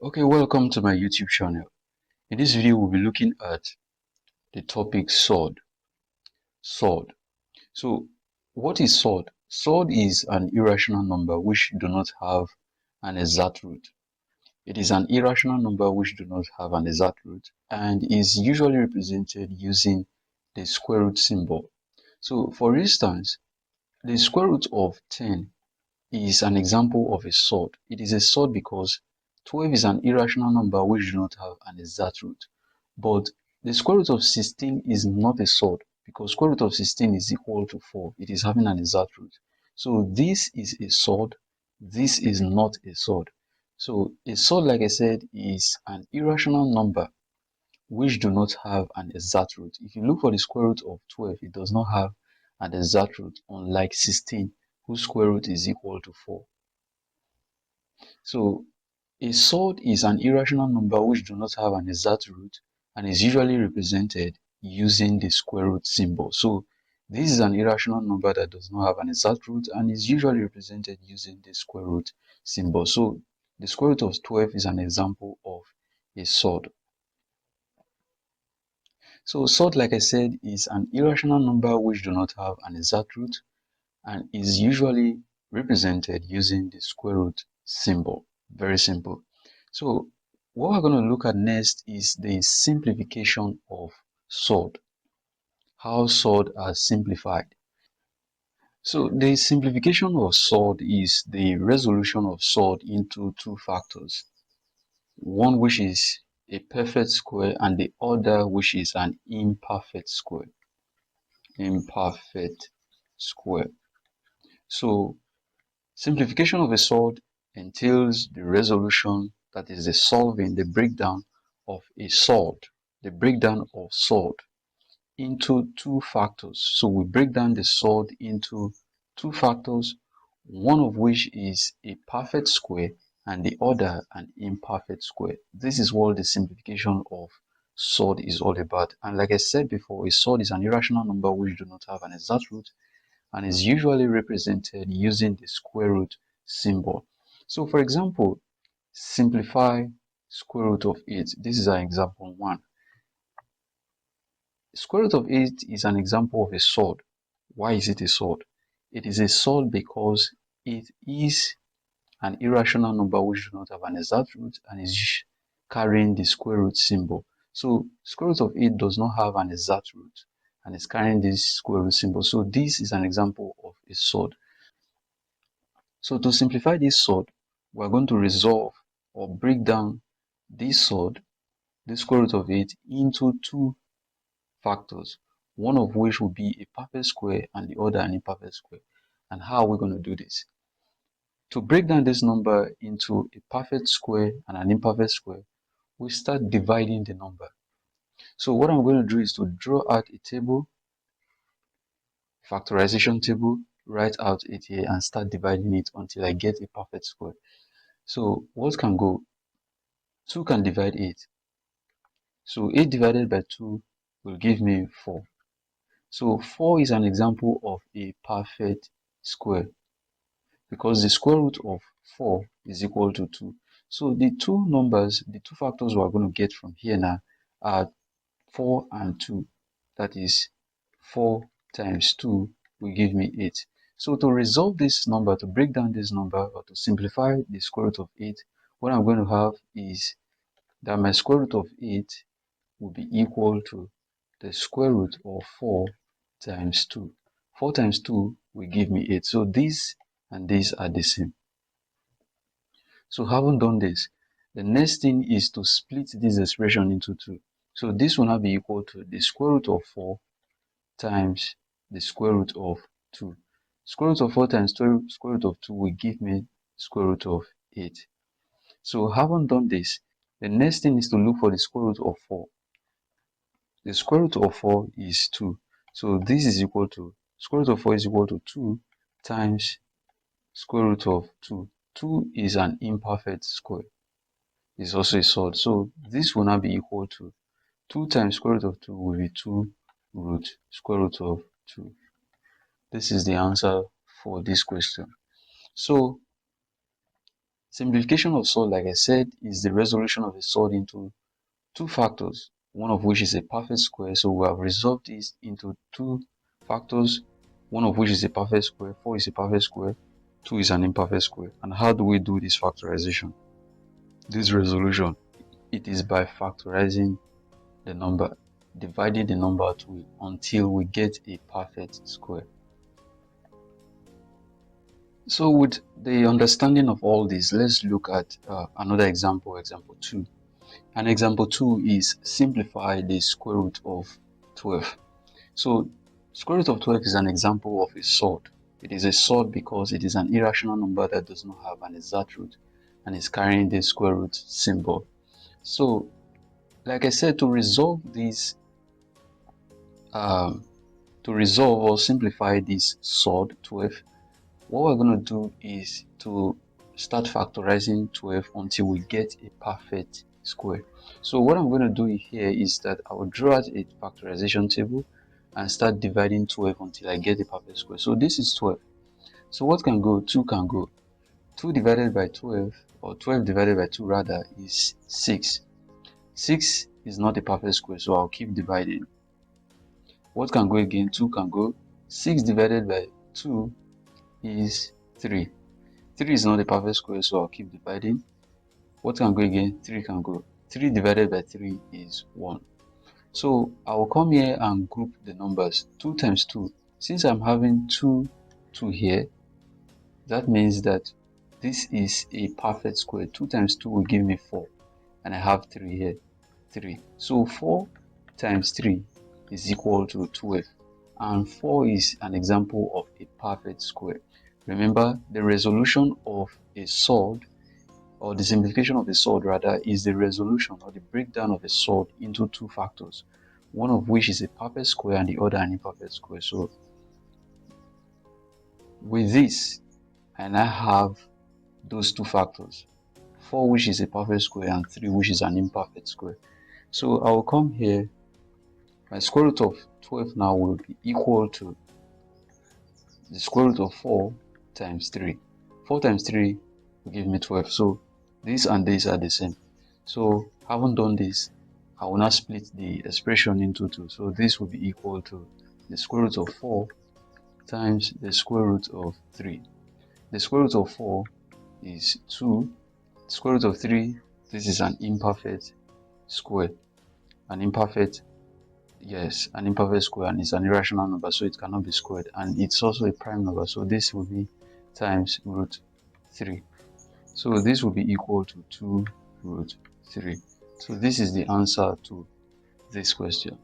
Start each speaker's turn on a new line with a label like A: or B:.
A: Okay, welcome to my YouTube channel. In this video, we'll be looking at the topic sword. Sword. So, what is sword? Sword is an irrational number which do not have an exact root. It is an irrational number which do not have an exact root and is usually represented using the square root symbol. So, for instance, the square root of 10 is an example of a sword. It is a sword because 12 is an irrational number which do not have an exact root. But the square root of 16 is not a sword because square root of 16 is equal to 4. It is having an exact root. So this is a sword. This is not a sword. So a sword, like I said, is an irrational number which do not have an exact root. If you look for the square root of 12, it does not have an exact root, unlike 16, whose square root is equal to 4. So a sword is an irrational number which do not have an exact root and is usually represented using the square root symbol. So this is an irrational number that does not have an exact root and is usually represented using the square root symbol. So the square root of 12 is an example of a sword. So sword, like I said, is an irrational number which do not have an exact root and is usually represented using the square root symbol. Very simple. So what we're going to look at next is the simplification of sword. How sword are simplified. So the simplification of sword is the resolution of sword into two factors. One which is a perfect square and the other which is an imperfect square. Imperfect square. So simplification of a sword entails the resolution, that is the solving, the breakdown of a sword, the breakdown of sword into two factors. So we break down the sword into two factors, one of which is a perfect square and the other an imperfect square. This is what the simplification of sword is all about. And like I said before, a sword is an irrational number which do not have an exact root and is usually represented using the square root symbol. So for example, simplify square root of 8. This is an example 1. Square root of 8 is an example of a sword. Why is it a sword? It is a sword because it is an irrational number which does not have an exact root and is carrying the square root symbol. So square root of 8 does not have an exact root and is carrying this square root symbol. So this is an example of a sword. So to simplify this sword, we are going to resolve or break down this sword, the square root of 8, into two factors, one of which will be a perfect square and the other an imperfect square. And how are we going to do this? To break down this number into a perfect square and an imperfect square, we start dividing the number. So what I'm going to do is to draw out a table, factorization table, write out it here and start dividing it until I get a perfect square. So what can go? 2 can divide 8. So 8 divided by 2 will give me 4. So 4 is an example of a perfect square because the square root of 4 is equal to 2. So the two numbers, the two factors we are going to get from here now are 4 and 2. That is 4 times 2 will give me 8. So to resolve this number, to break down this number or to simplify the square root of 8, what I'm going to have is that my square root of 8 will be equal to the square root of 4 times 2. 4 times 2 will give me 8. So this and this are the same. So having done this, the next thing is to split this expression into 2. So this will now be equal to the square root of 4 times the square root of 2. Square root of 4 times square root of 2 will give me square root of 8. So having done this, the next thing is to look for the square root of 4. The square root of 4 is 2. So this is equal to, square root of 4 is equal to 2 times square root of 2. 2 is an imperfect square. It's also a sword. So this will now be equal to 2 times square root of 2 will be 2 root square root of 2. This is the answer for this question. So Simplification of solve, like I said, is the resolution of a solve into two factors, one of which is a perfect square. So we have resolved this into two factors, one of which is a perfect square, 4 is a perfect square, 2 is an imperfect square. And how do we do this factorization? This resolution, it is by factorizing the number, dividing the number until we get a perfect square. So with the understanding of all this, let's look at another example, example 2. And example 2 is simplify the square root of 12. So square root of 12 is an example of a surd. It is a surd because it is an irrational number that does not have an exact root and is carrying the square root symbol. So like I said, to resolve this, to resolve or simplify this surd 12, what we're going to do is to start factorizing 12 until we get a perfect square. So what I'm going to do here is that I will draw out a factorization table and start dividing 12 until I get a perfect square. So this is 12. So what can go? 2 can go. 2 divided by 12, or 12 divided by 2 rather, is 6. 6 is not a perfect square, so I'll keep dividing. What can go again? 2 can go. 6 divided by 2 is 3. 3 is not a perfect square, so I'll keep dividing. What can go again? 3 can go. 3 divided by 3 is 1. So I will come here and group the numbers. 2 times 2. Since I'm having 2 here, that means that this is a perfect square. 2 times 2 will give me 4. And I have 3 here. 3. So 4 times 3 is equal to 12. And 4 is an example of a perfect square. Remember, the resolution of a surd, or the simplification of a surd rather, is the resolution or the breakdown of a surd into two factors, one of which is a perfect square and the other an imperfect square. So with this, I now have those two factors, 4 which is a perfect square and 3 which is an imperfect square. So I will come here, my square root of 12 now will be equal to the square root of 4 times 3. 4 times 3 will give me 12. So this and this are the same. So having done this, I will now split the expression into 2. So this will be equal to the square root of 4 times the square root of 3. The square root of 4 is 2. The square root of 3, this is an imperfect square. An imperfect square, and it's an irrational number, so it cannot be squared, and it's also a prime number, so this will be times root 3. So this will be equal to 2 root 3. So this is the answer to this question.